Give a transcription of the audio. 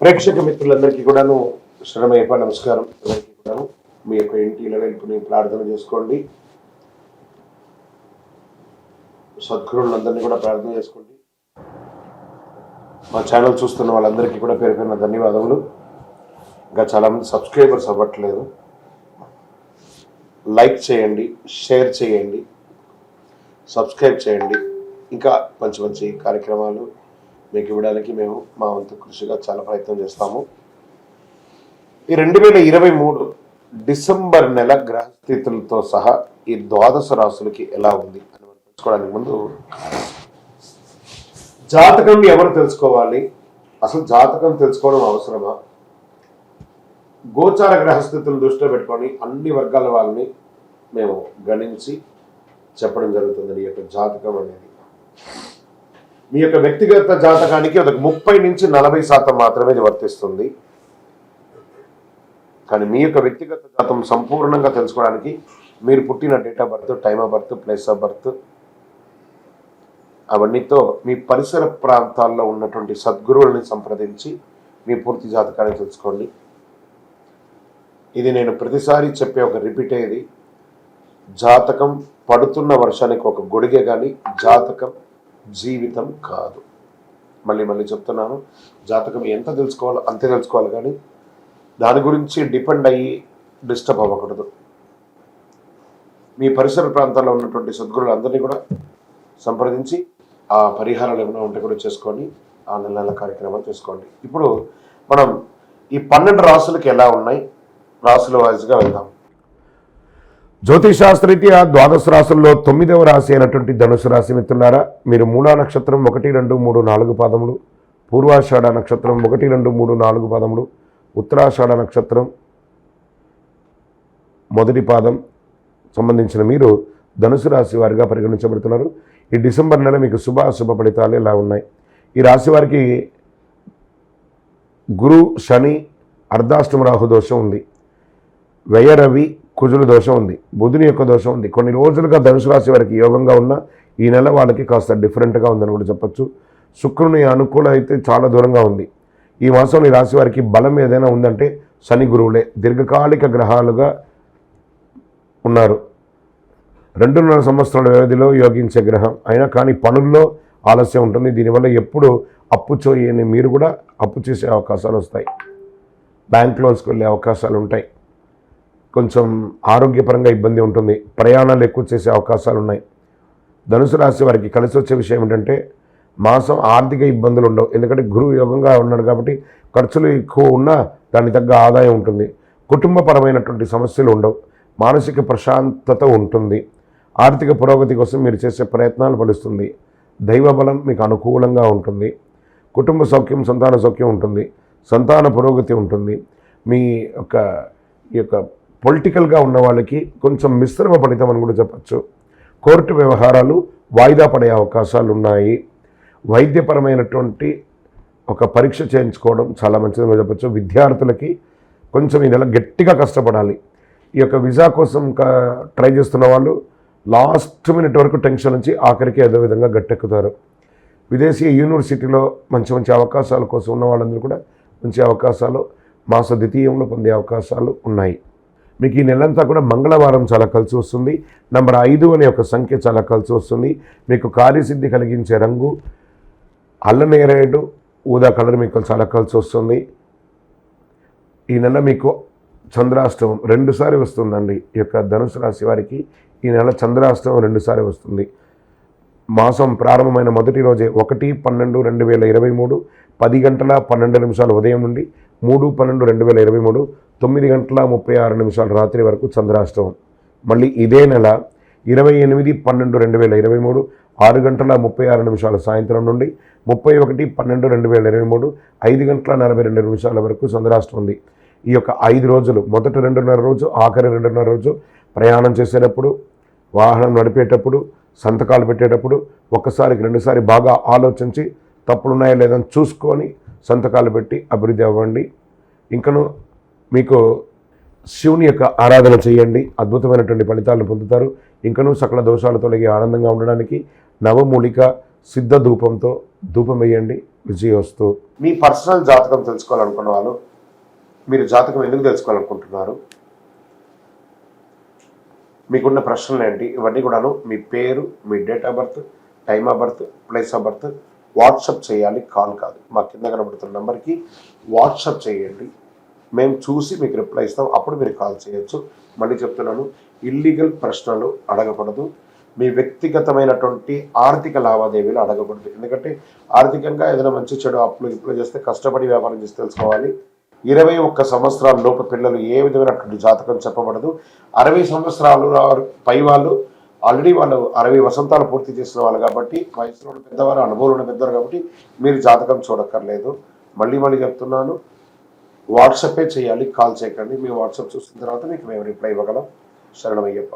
ప్రేక్షక మిత్రులందరికీ కూడాను శరణమయ్యప్ప నమస్కారం. అందరికీ కూడాను మీ యొక్క ఇంటి ఇలవెల్పుని ప్రార్థన చేసుకోండి. సద్గురువులందరినీ కూడా ప్రార్థన చేసుకోండి. మా ఛానల్ చూస్తున్న వాళ్ళందరికీ కూడా పేరు పేరున ధన్యవాదములు. ఇంకా చాలామంది సబ్స్క్రైబర్స్ అవ్వట్లేదు. లైక్ చేయండి, షేర్ చేయండి, సబ్స్క్రైబ్ చేయండి. ఇంకా మంచి మంచి కార్యక్రమాలు మీకు ఇవ్వడానికి మేము మా వంతు కృషిగా చాలా ప్రయత్నం చేస్తాము. ఈ 2023 డిసెంబర్ నెల గ్రహస్థితులతో సహా ఈ ద్వాదశ రాశులకి ఎలా ఉంది అని మనం తెలుసుకోవడానికి ముందు జాతకం ఎవరు తెలుసుకోవాలి, అసలు జాతకం తెలుసుకోవడం అవసరమా, గోచార గ్రహస్థితులను దృష్టిలో పెట్టుకొని అన్ని వర్గాల వాళ్ళని మేము గణించి చెప్పడం జరుగుతుంది. ఈ యొక్క జాతకం అనేది మీ యొక్క వ్యక్తిగత జాతకానికి ఒక 30 నుంచి 40% మాత్రమే ఇది వర్తిస్తుంది. కానీ మీ యొక్క వ్యక్తిగత జాతకం సంపూర్ణంగా తెలుసుకోవడానికి మీరు పుట్టిన date of birth, time of birth, place of birth అవన్నీతో మీ పరిసర ప్రాంతాల్లో ఉన్నటువంటి సద్గురువుల్ని సంప్రదించి మీ పూర్తి జాతకాన్ని తెలుసుకోండి. ఇది నేను ప్రతిసారి చెప్పే ఒక రిపీట్ అయ్యేది. జాతకం పడుతున్న వర్షానికి ఒక గొడిగే కానీ జాతకం జీవితం కాదు. మళ్ళీ చెప్తున్నాను, జాతకం ఎంత తెలుసుకోవాలో అంతే తెలుసుకోవాలి, కానీ దాని గురించి డిపెండ్ అయ్యి డిస్టర్బ్ అవ్వకూడదు. మీ పరిసర ప్రాంతాల్లో ఉన్నటువంటి సద్గురువులందరినీ కూడా సంప్రదించి ఆ పరిహారాలు ఏమైనా ఉంటే కూడా చేసుకొని ఆ నెల కార్యక్రమాలు చేసుకోండి. ఇప్పుడు మనం ఈ 12 రాసులకి ఎలా ఉన్నాయి, రాసుల వైజ్గా వెళ్దాం. జ్యోతిషాస్త్రరీత్యా ద్వాదశ రాశుల్లో 9వ రాశి అయినటువంటి ధనుసు రాశి మిత్రులారా, మీరు మూలా నక్షత్రం 1, 2, 3, 4 పాదములు, పూర్వాషాఢ నక్షత్రం 1, 2, 3, 4 పాదములు, ఉత్తరాషాఢ నక్షత్రం 1 పాదం సంబంధించిన మీరు ధనుసు రాశి వారిగా పరిగణించబడుతున్నారు. ఈ డిసెంబర్ నెల మీకు శుభ ఫలితాలు ఎలా ఉన్నాయి? ఈ రాశి వారికి గురు శని అర్ధాష్టమ రాహు దోషం ఉంది, వ్యయ రవి కుజుల దోషం ఉంది, బుధుని యొక్క దోషం ఉంది. కొన్ని రోజులుగా ధనుసు రాశి వారికి యోగంగా ఉన్న ఈ నెల వాళ్ళకి కాస్త డిఫరెంట్గా ఉందని కూడా చెప్పచ్చు. శుక్రుని అనుకూల అయితే చాలా దూరంగా ఉంది. ఈ మాసంలో ఈ రాశి వారికి బలం ఏదైనా ఉందంటే శని గురువులే దీర్ఘకాలిక గ్రహాలుగా ఉన్నారు. 2.5 సంవత్సరాల వ్యవధిలో యోగించే గ్రహం అయినా కానీ పనుల్లో ఆలస్యం ఉంటుంది. దీనివల్ల ఎప్పుడు అప్పు చేయని మీరు కూడా అప్పు చేసే అవకాశాలు వస్తాయి. బ్యాంక్ లోన్స్కి వెళ్ళే అవకాశాలు ఉంటాయి. కొంచెం ఆరోగ్యపరంగా ఇబ్బంది ఉంటుంది. ప్రయాణాలు ఎక్కువ చేసే అవకాశాలు ఉన్నాయి. ధనుసు రాశి వారికి కలిసి వచ్చే విషయం ఏంటంటే మాసం ఆర్థిక ఇబ్బందులు ఉండవు. ఎందుకంటే గురువు యోగంగా ఉన్నాడు కాబట్టి ఖర్చులు ఎక్కువ ఉన్నా దానికి తగ్గ ఆదాయం ఉంటుంది. కుటుంబపరమైనటువంటి సమస్యలు ఉండవు. మానసిక ప్రశాంతత ఉంటుంది. ఆర్థిక పురోగతి కోసం మీరు చేసే ప్రయత్నాలు ఫలిస్తుంది. దైవ బలం మీకు అనుకూలంగా ఉంటుంది. కుటుంబ సౌఖ్యం, సంతాన సౌఖ్యం ఉంటుంది. సంతాన పురోగతి ఉంటుంది. మీ యొక్క పొలిటికల్గా ఉన్న వాళ్ళకి కొంచెం మిశ్రమ ఫలితం అని కూడా చెప్పచ్చు. కోర్టు వ్యవహారాలు వాయిదా పడే అవకాశాలు ఉన్నాయి. వైద్యపరమైనటువంటి ఒక పరీక్ష చేయించుకోవడం చాలా మంచిదని చెప్పచ్చు. విద్యార్థులకి కొంచెం ఈ నెల గట్టిగా కష్టపడాలి. ఈ యొక్క వీసా కోసం ట్రై చేస్తున్న వాళ్ళు లాస్ట్ మినిట్ వరకు టెన్షన్ నుంచి ఆఖరికి ఏదో విధంగా గట్టెక్కుతారు. విదేశీ యూనివర్సిటీలో మంచి అవకాశాల కోసం ఉన్న వాళ్ళందరూ కూడా మంచి అవకాశాలు మాస ద్వితీయంలో పొందే అవకాశాలు ఉన్నాయి. మీకు ఈ నెలంతా కూడా మంగళవారం చాలా కలిసి వస్తుంది. నంబర్ 5 అనే ఒక సంఖ్య చాలా కలిసి వస్తుంది. మీకు కార్యసిద్ధి కలిగించే రంగు అల్లనేరేడు ఊదా కలర్ మీకు చాలా కలిసి వస్తుంది. ఈ నెల మీకు చంద్రాష్టమం 2 సారి వస్తుందండి. ఈ యొక్క ధనుసు రాశి వారికి ఈ నెల చంద్రాష్టమం 2 సారి వస్తుంది. మాసం ప్రారంభమైన మొదటి రోజే 1/12/2023 10 గంటల 12 నిమిషాలు ఉదయం నుండి 3/12/2023 9 గంటల 36 నిమిషాలు రాత్రి వరకు చంద్రాష్టమం. మళ్ళీ ఇదే నెల 28/12/2023 6 గంటల 36 నిమిషాల సాయంత్రం నుండి 31/12/2023 5 గంటల 42 నిమిషాల వరకు చంద్రాష్టమం ఉంది. ఈ యొక్క 5 రోజులు మొదటి 2.5 రోజు, ఆఖరి 2.5 రోజు ప్రయాణం చేసేటప్పుడు, వాహనం నడిపేటప్పుడు, సంతకాలు పెట్టేటప్పుడు ఒక్కసారికి 2 సారి బాగా ఆలోచించి తప్పులున్నాయా లేదని చూసుకొని సంతకాలు పెట్టి అభివృద్ధి అవ్వండి. ఇంకను మీకు శివుని యొక్క ఆరాధన చేయండి, అద్భుతమైనటువంటి ఫలితాలను పొందుతారు. ఇంకనూ సకల దోషాలు తొలగి ఆనందంగా ఉండడానికి నవమూలిక సిద్ధ ధూపంతో ధూపం వేయండి. విజయోస్తు. మీ పర్సనల్ జాతకం తెలుసుకోవాలనుకున్న వాళ్ళు, మీరు జాతకం ఎందుకు తెలుసుకోవాలనుకుంటున్నారు, మీకున్న ప్రశ్నలు ఏంటి, ఇవన్నీ కూడాను మీ పేరు, మీ date of birth, time of birth, place of birth WhatsApp చేయాలి, కాల్ కాదు. మా కింద కనబడుతున్న నెంబర్కి వాట్సప్ చేయండి, మేము చూసి మీకు రిప్లై ఇస్తాం, అప్పుడు మీరు కాల్ చేయొచ్చు. మళ్ళీ చెప్తున్నాను, ఇల్లీగల్ ప్రశ్నలు అడగకూడదు, మీ వ్యక్తిగతమైనటువంటి ఆర్థిక లావాదేవీలు అడగకూడదు. ఎందుకంటే ఆర్థికంగా ఏదైనా మంచి చెడు అప్పులు ఇప్పులు చేస్తే కష్టపడి వ్యాపారం చేసి తెలుసుకోవాలి. 21 సంవత్సరాల లోపు పిల్లలు ఏ విధమైనటువంటి జాతకం చెప్పబడదు. 60 సంవత్సరాలు పై వాళ్ళు ఆల్రెడీ వాళ్ళు 60 వసంతాలు పూర్తి చేసిన వాళ్ళు కాబట్టి, వయసులో ఉన్న పెద్దవారు, అనుభవం ఉన్న పెద్దవారు కాబట్టి మీరు జాతకం చూడక్కర్లేదు. మళ్ళీ చెప్తున్నాను, వాట్సాపే చేయాలి, కాల్ చేయకండి. మీ వాట్సాప్ చూసిన తర్వాత మీకు మేము రిప్లై ఇవ్వగలం. శరణమయ్యప్ప.